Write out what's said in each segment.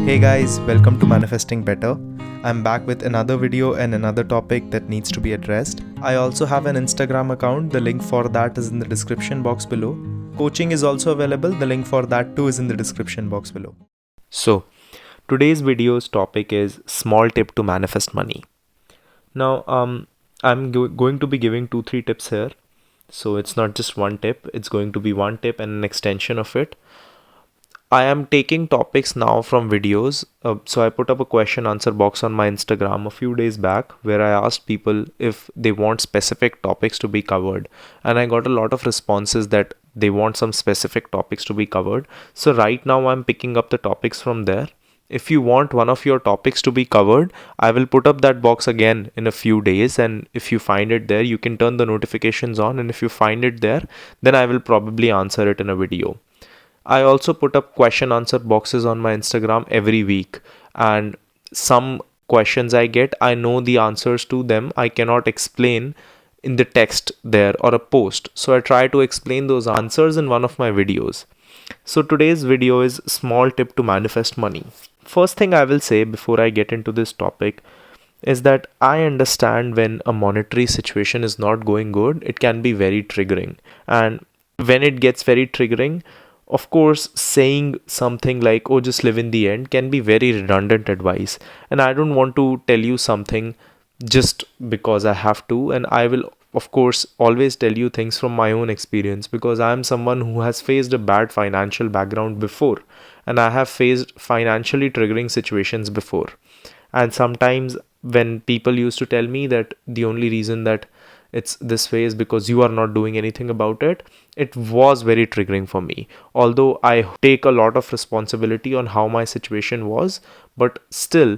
Hey guys, welcome to Manifesting Better. I'm back with another video and another topic that needs to be addressed. I also have an Instagram account, the link for that is in the description box below. Coaching is also available, the link for that too is in the description box below. So, today's video's topic is small tip to manifest money. Now, I'm going to be giving 2-3 tips here. So, it's not just one tip, it's going to be one tip and an extension of it. I am taking topics now from videos. So I put up a question answer box on my Instagram a few days back where I asked people if they want specific topics to be covered. And I got a lot of responses that they want some specific topics to be covered. So right now I'm picking up the topics from there. If you want one of your topics to be covered, I will put up that box again in a few days. And if you find it there, you can turn the notifications on. And if you find it there, then I will probably answer it in a video. I also put up question answer boxes on my Instagram every week, and some questions I get, I know the answers to them. I cannot explain in the text there or a post. So I try to explain those answers in one of my videos. So today's video is small tip to manifest money. First thing I will say before I get into this topic is that I understand when a monetary situation is not going good, it can be very triggering. And when it gets very triggering, of course, saying something like, oh, just live in the end can be very redundant advice. And I don't want to tell you something just because I have to. And I will, of course, always tell you things from my own experience because I am someone who has faced a bad financial background before. And I have faced financially triggering situations before. And sometimes when people used to tell me that the only reason that it's this way is because you are not doing anything about it, it was very triggering for me. Although I take a lot of responsibility on how my situation was, but still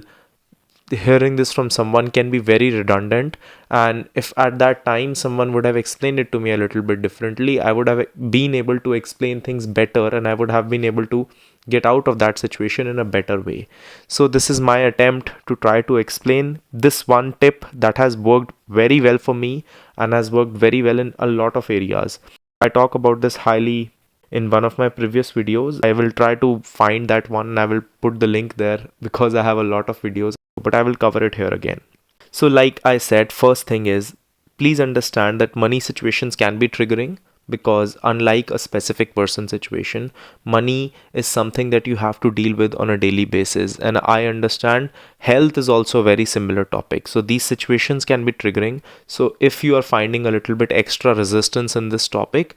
hearing this from someone can be very redundant. And if at that time someone would have explained it to me a little bit differently, I would have been able to explain things better and I would have been able to get out of that situation in a better way. So this is my attempt to try to explain this one tip that has worked very well for me and has worked very well in a lot of areas. I talk about this highly in one of my previous videos. I will try to find that one and I will put the link there because I have a lot of videos, but I will cover it here again. So like I said, first thing is, please understand that money situations can be triggering because unlike a specific person situation, money is something that you have to deal with on a daily basis. And I understand health is also a very similar topic. So these situations can be triggering. So if you are finding a little bit extra resistance in this topic,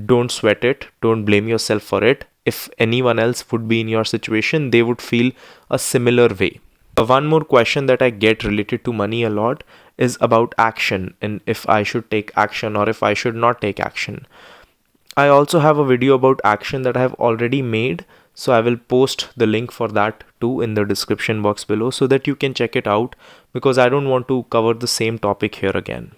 don't sweat it. Don't blame yourself for it. If anyone else would be in your situation, they would feel a similar way. One more question that I get related to money a lot is about action and if I should take action or if I should not take action. I also have a video about action that I have already made, so I will post the link for that too in the description box below so that you can check it out because I don't want to cover the same topic here again.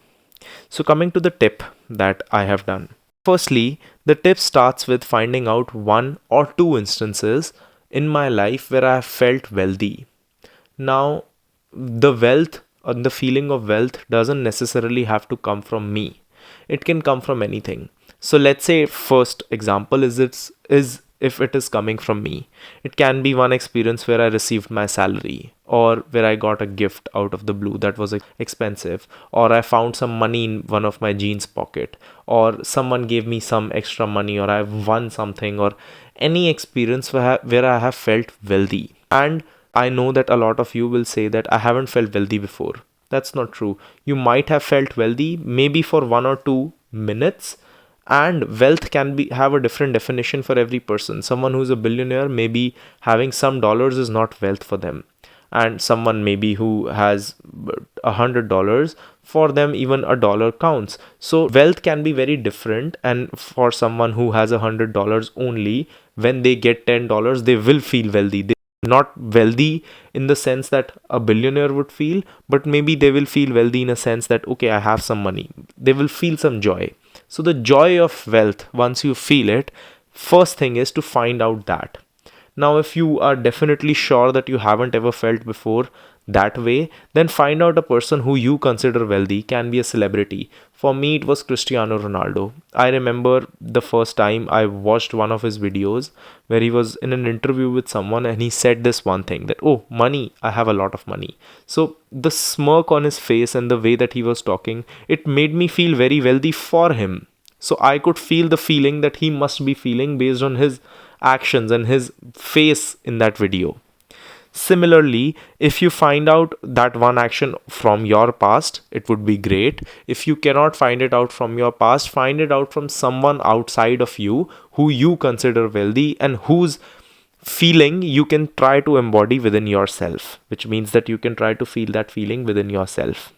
So coming to the tip that I have done. Firstly, the tip starts with finding out 1 or 2 instances in my life where I have felt wealthy. Now, the wealth or the feeling of wealth doesn't necessarily have to come from me. It can come from anything. So let's say first example is if it is coming from me. It can be one experience where I received my salary or where I got a gift out of the blue that was expensive, or I found some money in one of my jeans pocket, or someone gave me some extra money, or I won something, or any experience where I have felt wealthy. And I know that a lot of you will say that I haven't felt wealthy before. That's not true. You might have felt wealthy maybe for 1 or 2 minutes, and wealth can have a different definition for every person. Someone who's a billionaire, maybe having some dollars is not wealth for them. And someone maybe who has $100, for them even a dollar counts. So wealth can be very different, and for someone who has $100 only, when they get $10, they will feel wealthy. Not wealthy in the sense that a billionaire would feel, but maybe they will feel wealthy in a sense that, okay, I have some money. They will feel some joy. So the joy of wealth, once you feel it, first thing is to find out that. Now, if you are definitely sure that you haven't ever felt before, that way, then find out a person who you consider wealthy, can be a celebrity. For me, it was Cristiano Ronaldo. I remember the first time I watched one of his videos where he was in an interview with someone and he said this one thing that, oh, money, I have a lot of money. So the smirk on his face and the way that he was talking, it made me feel very wealthy for him. So I could feel the feeling that he must be feeling based on his actions and his face in that video. Similarly, if you find out that one action from your past, it would be great. If you cannot find it out from your past, find it out from someone outside of you who you consider wealthy and whose feeling you can try to embody within yourself, which means that you can try to feel that feeling within yourself.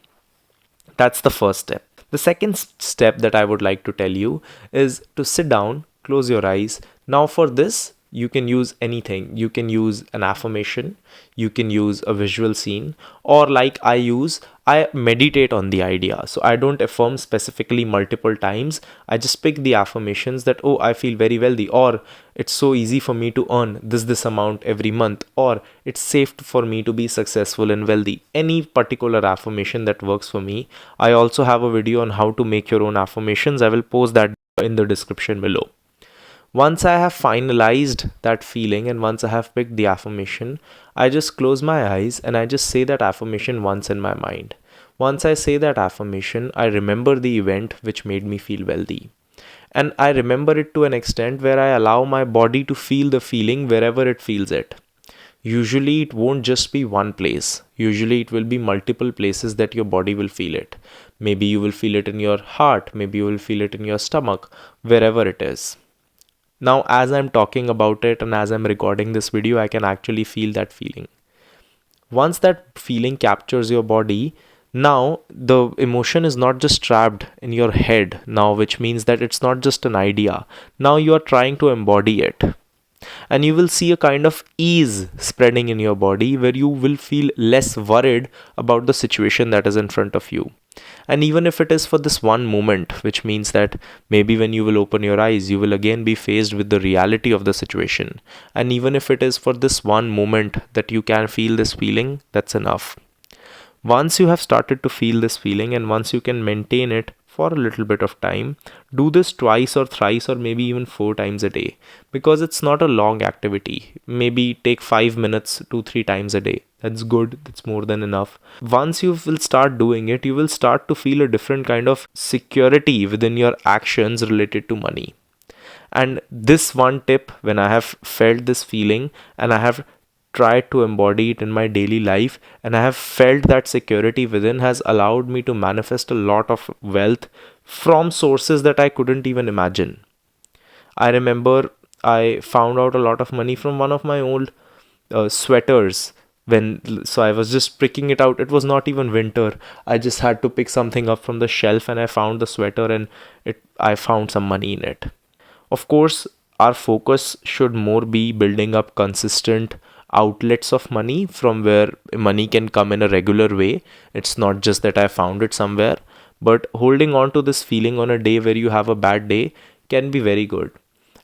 That's the first step. The second step that I would like to tell you is to sit down, close your eyes. Now, for this, you can use anything. You can use an affirmation, you can use a visual scene, or like I meditate on the idea. So I don't affirm specifically multiple times. I just pick the affirmations that, oh, I feel very wealthy, or it's so easy for me to earn this amount every month, or it's safe for me to be successful and wealthy. Any particular affirmation that works for me. I also have a video on how to make your own affirmations. I will post that in the description below. Once I have finalized that feeling and once I have picked the affirmation, I just close my eyes and I just say that affirmation once in my mind. Once I say that affirmation, I remember the event which made me feel wealthy. And I remember it to an extent where I allow my body to feel the feeling wherever it feels it. Usually it won't just be one place. Usually it will be multiple places that your body will feel it. Maybe you will feel it in your heart, maybe you will feel it in your stomach, wherever it is. Now, as I'm talking about it and as I'm recording this video, I can actually feel that feeling. Once that feeling captures your body, now the emotion is not just trapped in your head now, which means that it's not just an idea. Now you are trying to embody it. And you will see a kind of ease spreading in your body where you will feel less worried about the situation that is in front of you. And even if it is for this one moment, which means that maybe when you will open your eyes, you will again be faced with the reality of the situation. And even if it is for this one moment that you can feel this feeling, that's enough. Once you have started to feel this feeling and once you can maintain it for a little bit of time, do this twice or thrice or maybe even 4 times a day, because it's not a long activity. Maybe take 5 minutes 2-3 times a day. That's good. That's more than enough. Once you will start doing it, you will start to feel a different kind of security within your actions related to money. And this one tip, when I have felt this feeling and I have tried to embody it in my daily life and I have felt that security within, has allowed me to manifest a lot of wealth from sources that I couldn't even imagine. I remember I found out a lot of money from one of my old sweaters. So I was just picking it out. It was not even winter. I just had to pick something up from the shelf and I found the sweater and I found some money in it. Of course, our focus should more be building up consistent outlets of money from where money can come in a regular way. It's not just that I found it somewhere, but holding on to this feeling on a day where you have a bad day can be very good.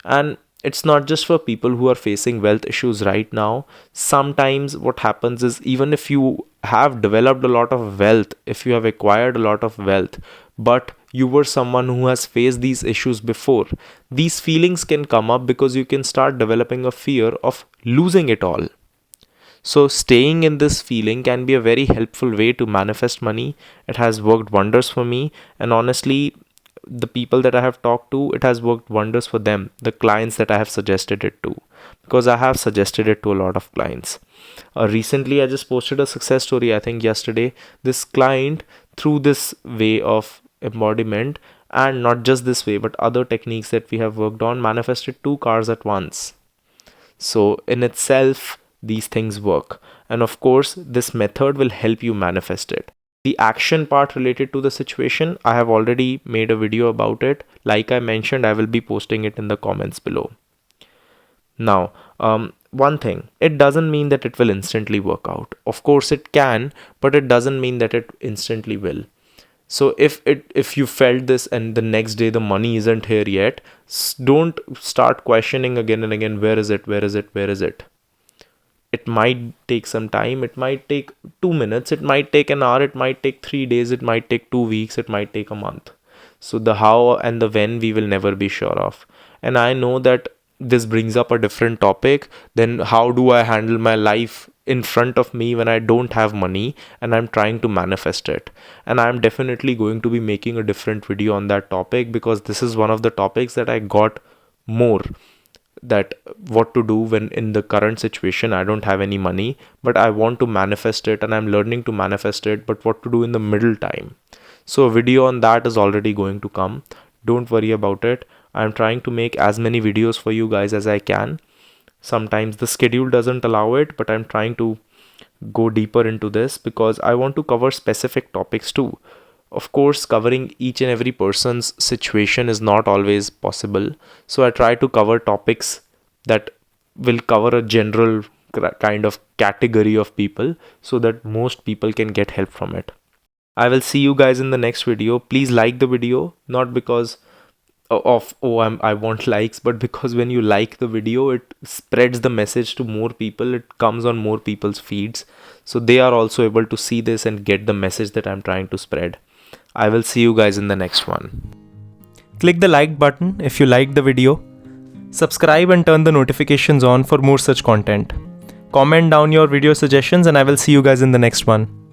And it's not just for people who are facing wealth issues right now. Sometimes what happens is, even if you have developed a lot of wealth, if you have acquired a lot of wealth, but you were someone who has faced these issues before, these feelings can come up because you can start developing a fear of losing it all. So staying in this feeling can be a very helpful way to manifest money. It has worked wonders for me, and honestly, the people that I have talked to, it has worked wonders for them, the clients that I have suggested it to, because I have suggested it to a lot of clients. Recently, I just posted a success story, I think yesterday. This client, through this way of embodiment, and not just this way, but other techniques that we have worked on, manifested 2 cars at once. So in itself, these things work. And of course, this method will help you manifest it. The action part related to the situation, I have already made a video about it. Like I mentioned, I will be posting it in the comments below. Now, one thing, it doesn't mean that it will instantly work out. Of course it can, but it doesn't mean that it instantly will. So if you felt this and the next day the money isn't here yet, don't start questioning again and again, where is it? It might take some time, it might take 2 minutes, it might take an hour, it might take 3 days, it might take 2 weeks, it might take a month. So the how and the when we will never be sure of. And I know that this brings up a different topic. Then how do I handle my life in front of me when I don't have money and I'm trying to manifest it? And I'm definitely going to be making a different video on that topic, because this is one of the topics that I got more, that what to do when in the current situation I don't have any money but I want to manifest it and I'm learning to manifest it, but what to do in the middle time. So a video on that is already going to come. Don't worry about it. I'm trying to make as many videos for you guys as I can. Sometimes the schedule doesn't allow it, but I'm trying to go deeper into this because I want to cover specific topics too. Of course, covering each and every person's situation is not always possible. So I try to cover topics that will cover a general kind of category of people so that most people can get help from it. I will see you guys in the next video. Please like the video, not because I want likes, but because when you like the video, it spreads the message to more people. It comes on more people's feeds, so they are also able to see this and get the message that I'm trying to spread. I will see you guys in the next one. Click the like button if you liked the video. Subscribe and turn the notifications on for more such content. Comment down your video suggestions and I will see you guys in the next one.